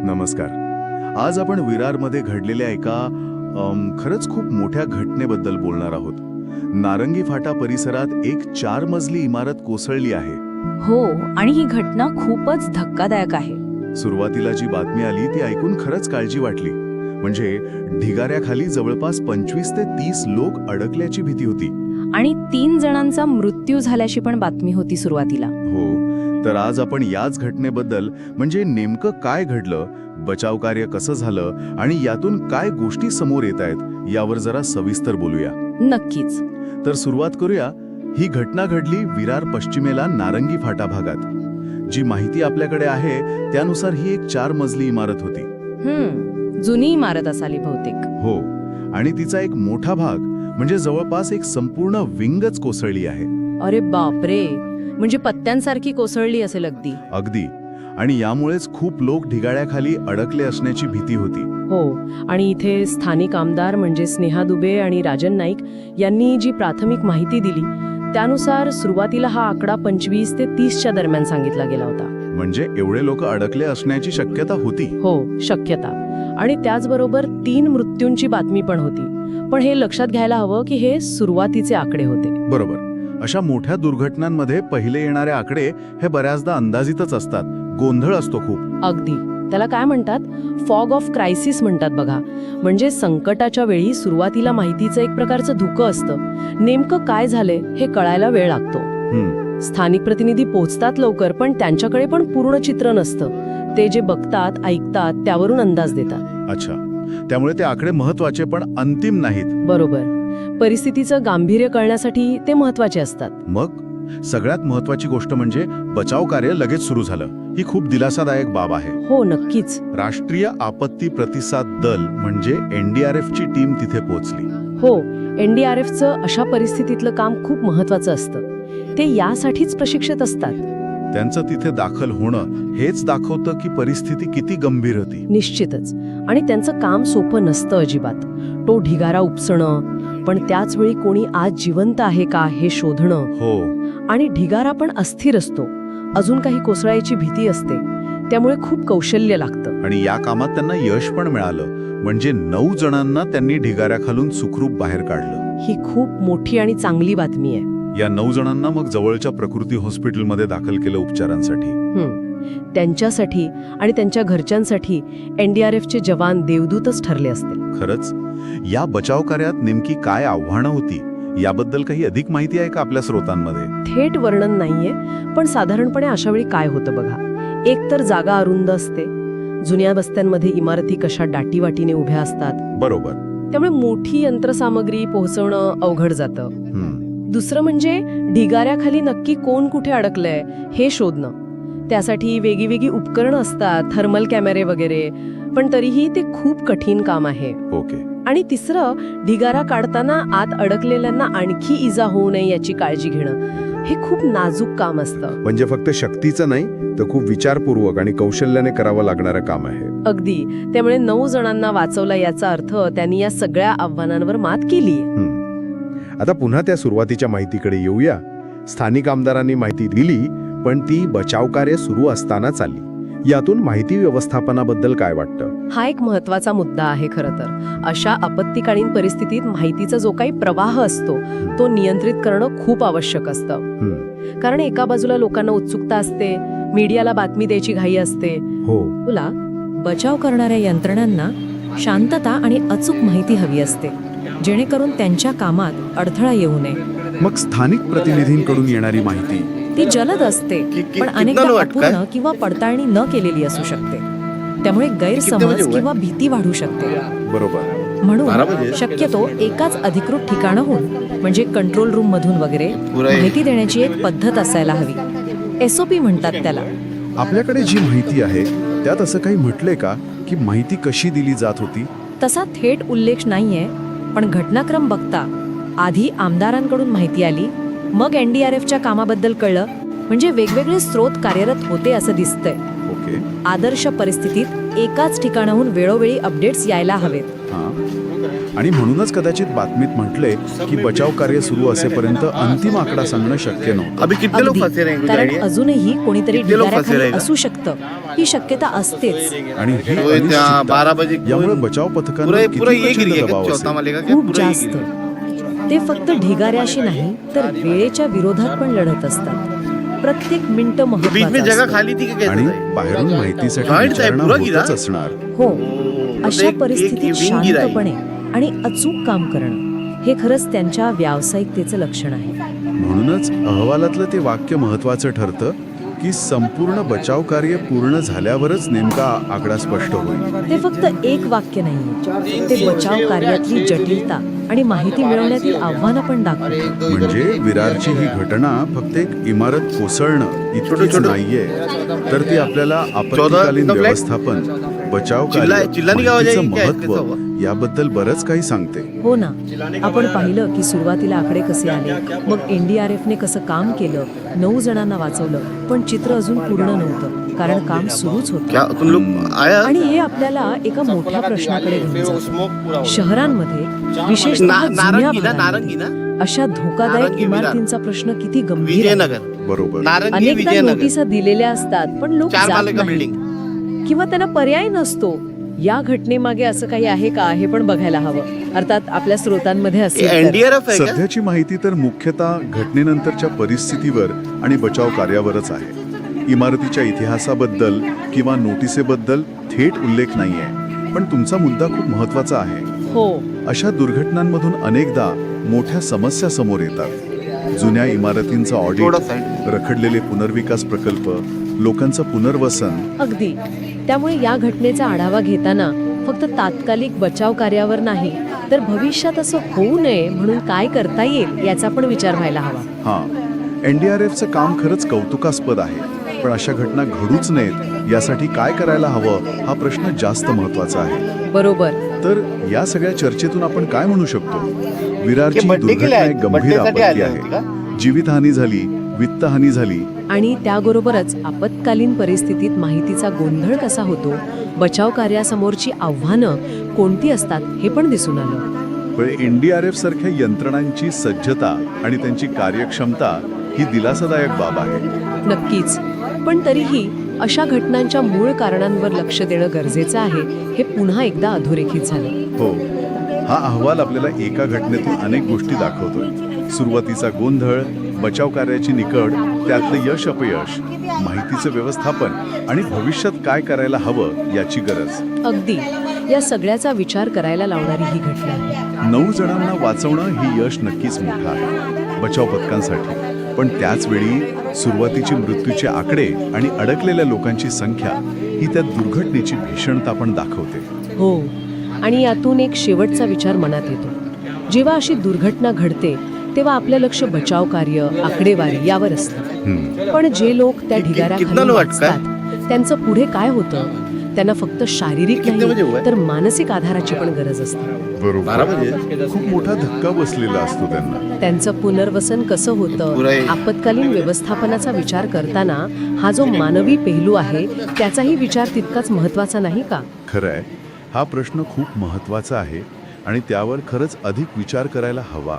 नमस्कार. आज आपण विरारमध्ये घडलेल्या एका खरंच खूप मोठ्या घटनेबद्दल बोलणार आहोत. नारंगी फाटा परिसरात एक 4 मजली इमारत कोसळली आहे. हो, आणि ही घटना खूपच धक्कादायक आहे. सुरुवातीला जी बातमी आली ती ऐकून खरंच काळजी वाटली. म्हणजे ढिगाऱ्याखाली जवळपास 25 ते 30 लोक अडकल्याची भीती होती. आणि 3 जणांचा मृत्यू झाल्याची पण बातमी होती सुरुवातीला. हो, तर आज आपण याच घटनेबद्दल, म्हणजे नेमकं काय घडलं, बचाव कार्य कसं झालं आणि यातून काय गोष्टी समोर येत आहेत यावर जरा सविस्तर बोलूया. नक्कीच. तर सुरुवात करूया. ही घटना घडली विरार पश्चिमेला नारंगी फाटा भागात. जी माहिती आपल्याकडे आहे त्यानुसार ही एक 4 मजली इमारत होती. जुनी इमारत असाली बहुतेक. हो, आणि तिचा एक मोठा भाग म्हणजे जवळपास एक संपूर्ण विंगच कोसळली आहे. अरे बापरे, म्हणजे पत्त्यांसारखी कोसळली असेल अगदी. अगदी. आणि यामुळेच खूप लोक ढिगाऱ्याखाली अडकले असण्याची भीती होती. हो, आणि इथे स्थानिक आमदार म्हणजे स्नेहा दुबे आणि राजन नाईक यांनी जी प्राथमिक माहिती दिली त्यानुसार सुरुवातीला हा आकडा 25 ते 30च्या दरम्यान सांगितला गेला होता. म्हणजे एवढे लोक अडकले असण्याची शक्यता होती. हो, शक्यता. आणि त्याचबरोबर 3 मृत्यूंची बातमी पण होती. पण हे लक्षात घ्यायला हवं की हे सुरुवातीचे आकडे होते. बरोबर. अशा मोठ्या दुर्घटनांमध्ये पहिले येणारे आकडे हे बऱ्याचदा अंदाजितच असतात. गोंधळ असतो खूप. अगदी. त्याला काय म्हणतात, फॉग ऑफ क्रायसिस म्हणतात बघा. म्हणजे संकटाच्या वेळी सुरुवातीला माहितीचं एक प्रकारचं धुकं असतं. नेमकं काय झालंय हे कळायला वेळ लागतो. स्थानिक प्रतिनिधी पोहोचतात लवकर, पण त्यांच्याकडे पण पूर्ण चित्र नसतं. ते जे बघतात, ऐकतात त्यावरून अंदाज देतात. अच्छा, त्यामुळे ते आकडे महत्वाचे पण अंतिम नाहीत. बरोबर. परिस्थितीचं गांभीर्य कळण्यासाठी ते महत्वाचे असतात. मग सगळ्यात महत्वाची गोष्ट म्हणजे बचाव कार्य लगेच सुरू झालं. ही खूप दिलासादायक बाब आहे. हो, नक्कीच. राष्ट्रीय आपत्ती प्रतिसाद दल म्हणजे NDRF ची टीम तिथे पोहोचली. हो, NDRFचं अशा परिस्थितीतलं काम खूप महत्वाचं असतं. ते यासाठीच प्रशिक्षित असतात. त्यांचं तिथे दाखल होणं हेच दाखवतं की परिस्थिती किती गंभीर होती. निश्चितच. आणि त्यांचं काम सोपं नसतं अजिबात. तो ढिगारा उपसणं, पण त्याच वेळी कोणी आज जिवंत आहे का हे शोधणं. हो. आणि ढिगारा पण अस्थिर असतो. अजून काही कोसळायची भीती असते. त्यामुळे खूप कौशल्य लागतं. आणि या कामात त्यांना यश पण मिळालं. म्हणजे 9 जणांना त्यांनी ढिगाऱ्याखालून सुखरूप बाहेर काढलं. ही खूप मोठी आणि चांगली बातमी आहे. या 9 जणांना मग जवळच्या प्रकृती हॉस्पिटलमध्ये दाखल केलं उपचारांसाठी. त्यांच्यासाठी आणि त्यांच्या घरच्यांसाठी NDRFचे जवान देवदूतच ठरले असतील. खरंच. या बचाव कार्यात नेमकी काय आव्हानं होती याबद्दल काही अधिक माहिती आहे का आपल्या स्रोतांमध्ये? थेट वर्णन नाहीये, पण साधारणपणे अशा वेळी काय होतं बघा. एक तर जागा अरुंद असते. जुन्या वस्त्यांमध्ये इमारती कशा दाटीवाटीने उभ्या असतात. बरोबर. त्यामुळे मोठी यंत्रसामग्री पोहोचवणं अवघड जातं. दुसरं म्हणजे ढिगाऱ्याखाली नक्की कोण कुठे अडकलंय हे शोधणं. त्यासाठी वेगळी उपकरणं असतात, थर्मल कॅमेरे वगैरे. पण तरीही ते खूप कठीण काम आहे. ओके. आणि तिसरं, ढिगारा काढताना आत अडकलेल्यांना आणखी इजा होऊ नये याची काळजी घेणं हे खूप नाजूक काम असतं. म्हणजे फक्त शक्तीचं नाही, तर खूप विचारपूर्वक आणि कौशल्याने करावं लागणारं काम आहे. अगदी. त्यामुळे 9 जणांना वाचवलं याचा अर्थ त्यांनी या सगळ्या आव्हानांवर मात केली. आता पुन्हा त्या सुरुवातीच्या माहितीकडे येऊया. स्थानिक आमदारांनी माहिती दिली, पण ती बचावकार्य सुरू असताना चालली. यातून माहिती व्यवस्थापनाबद्दल काय वाटतं? हा एक महत्वाचा मुद्दा आहे खरं तर. अशा आपत्तीकालीन परिस्थितीत माहितीचा जो काही प्रवाह असतो तो नियंत्रित करणं खूप आवश्यक असतं. कारण एका बाजूला लोकांना उत्सुकता असते, मीडियाला बातमी द्यायची घाई असते. हो. तुला बचाव करणाऱ्या यंत्रणांना शांतता आणि अचूक माहिती हवी असते, जेणेकरून त्यांच्या कामात अडथळा येऊ नये. मग स्थानिक प्रतिनिधींकडून येणारी माहिती ती जलद असते, पण अनेकदा अपूर्ण किंवा पडताळणी न केलेली असू शकते. त्यामुळे गैरसमज किंवा भीती वाढू शकते. बरोबर. म्हणून शक्यतो एकाच अधिकृत ठिकाणाहून, म्हणजे कंट्रोल रूम मधून वगैरे माहिती देण्याची एक पद्धत असायला हवी. SOP म्हणतात त्याला. आपल्याकडे जी माहिती आहे त्यात असं काही म्हटलंय का की माहिती कशी दिली जात होती? तसा थेट उल्लेख नाहीये, पण घटनाक्रम बघता आधी आमदारांकडून माहिती आली, मग NDRFच्या कामाबद्दल कळलं. म्हणजे वेगवेगळे स्रोत कार्यरत होते असं दिसतंय. ओके. आदर्श परिस्थितीत एकाच ठिकाणाहून वेळोवेळी अपडेट्स यायला हवेत. आणि म्हणूनच कदाचित बातमीत म्हटले की बचाव कार्य सुरू असेपर्यंत अंतिम आकडा सांगणं शक्य नव्हतं. अभी कितने लोग अगदी. फंसे रहेंगे कारण गाड़ी में? अजूनही कोणीतरी किती लोक ढिगाऱ्याखाली फसले असू शकतं ही शक्यता असतेच. आणि ही तो इतना अनिश्चितता, 12 बजे यामुळे बचाव पथकांवर पूरा किती पूरा ये गिर प्रचंड गया दबाव क्या? असेल. चौथा मालेगा क्या? खूप पूरा ये जास्त. गिर गया. ते फक्त ढिगाऱ्याशी नाही तर वेळेच्या विरोधात पण लढत असतात. प्रत्येक मिनिट बीच में महत्त्वाचं जगह असतं. खाली थी कि आणि कैसे था? बाहेरून माहितीसाठी Joint आहे, विचारणा पुरा गिरा? होतच असणार. हो, मतलब अशा एक परिस्थितीत wing गिरा आहे. शांतपणे आणि अचूक काम करणं हे खरंच त्यांच्या व्यावसायिकतेचं लक्षण आहे. म्हणूनच अहवालातलं ते वाक्य महत्वाचं ठरतं की संपूर्ण बचाव कार्य पूर्ण झाल्यावरच नेमका आकडा स्पष्ट होईल. ते फक्त एक वाक्य नाही, ते बचाव कार्यातली जटिलता आणि माहिती मिळवण्यातील आव्हानं पण दाखवतं. म्हणजे विरारची ही घटना फक्त एक इमारत कोसळणं इतकीच छोटं- नाहीये, तर ती आपल्याला आपत्कालीन चौदा- व्यवस्थापन, बचाव चिल्लाने का वजह माहितीचं है? क्या है? कैसा महत्त्व हुआ? याबद्दल बरंच काही सांगते. हो ना, आपण पाहिलं की सुरुवातीला आकडे कसे आले, मग NDRFने कसं काम केलं, 9 जणांना वाचवलं, पण चित्र अजून पूर्ण नव्हतं कारण काम सुरूच होतं. क्या तुम लोग आया? आणि हे आपल्याला एका मोठ्या प्रश्नाकडे घेऊन जातं. शहरांमध्ये विशेषतः जुन्या नारंगी ना, भागांमध्ये नारंगी ना, अशा धोकादायक नारंगी विरार. इमारतींचा प्रश्न किती गंभीर आहे. विजयनगर. बरोबर. नारंगी अनेकदा विजयनगर. नोटिसा दिलेल्या असतात पण लोक 4 जात माले का नाही. बिल्डिंग. किंवा त्यांना पर्याय नसतो. या घटनेमागे असं काही आहे का हे पण बघायला हवं. अर्थात आपल्या स्रोतांमध्ये असेल तर. एनडीआरएफ है क्या? सध्याची माहिती तर मुख्यतः घटनेनंतरच्या परिस्थितीवर आणि बचाव कार्यावरच आहे. इमारतीच्या इतिहासाबद्दल किंवा नोटिसेबद्दल थेट उल्लेख नाहीये. पण तुमचा मुद्दा खूप महत्वाचा आहे. हो, अशा दुर्घटनांमधून अनेकदा मोठ्या समस्या समोर येतात. जुन्या इमारतींचा ऑडिट, थोडा साईड. रखडलेले पुनर्विकास प्रकल्प, लोकांचं पुनर्वसन. अगदी. त्यामुळे या घटनेचा आढावा घेताना फक्त तात्कालिक बचाव कार्यावर नाही तर भविष्यात असं होऊ नये म्हणून काय करता येईल याचा पण विचार व्हायला हवा. हां, NDRFचं काम खरंच कौतुकास्पद आहे. पण अशा घटना घडूच नयेत यासाठी काय करायला हवं हा प्रश्न जास्त महत्वाचा आहे. बरोबर. तर या सगळ्या चर्चेतून आपण काय म्हणू शकतो? विरारची हे बड्डे केले दुर्घटना आहेत? एक गंभीर बड्डेसाठी आपत्ती आले होते आहे. जीवितहानी झाली, वित्तहानी झाली. आणि त्याबरोबरच आपत्कालीन परिस्थितीत माहितीचा गोंधळ कसा होतो, बचाव कार्यासमोरची आव्हानं कोणती असतात हे पण दिसून आलं. पण NDRF सारख्या यंत्रणांची सज्जता आणि त्यांची कार्यक्षमता ही दिलासादायक बाब आहे. नक्कीच. पण तरीही अशा घटनांच्या मूळ कारणांवर लक्ष देणं गरजेचं आहे हे पुन्हा एकदा अधोरेखित झालं. हो, हा अहवाल आपल्याला एका घटनेतून अनेक गोष्टी दाखवतोय. सुरुवातीचा गोंधळ, बचाव कार्याची निकड, त्यातलं यश अपयश, माहितीचं व्यवस्थापन आणि भविष्यात काय करायला हवं याची गरज. अगदी. या सगळ्याचा विचार करायला लावणारी ही घटना आहे. 9 जणांना वाचवणं ही यश नक्कीच मोठं आहे बचाव पथकांसाठी. पण त्याच वेळी सुरुवातीची मृत्यूचे आकडे आणि अडकलेल्या लोकांची संख्या ही त्या दुर्घटनेची भीषणता पण दाखवते. हो, आणि यातून एक शेवटचा विचार मनात येतो. जेव्हा अशी दुर्घटना घडते तेव्हा आपलं लक्ष बचाव कार्य, आकडेवारी यावर असतं. पण जे लोक त्या कितना ढिगाऱ्याखाली लोग वाचतात त्यांचं पुढे काय होतं? त्यांना फक्त शारीरिक कितने बजे हुआ नाही है? तर मानसिक आधाराची पण गरज असते. 12 बजे. खूप मोठा धक्का बसलेला असतो त्यांना. त्यांचं पुनर्वसन कसं होतं, पुरा आहे. आपत्कालीन व्यवस्थापनाचा विचार करताना हा जो मानवी पेहलू आहे त्याचाही विचार तितकाच महत्वाचा नाही का? खरंय, हा प्रश्न खूप महत्वाचा आहे आणि त्यावर खरंच अधिक विचार करायला हवा.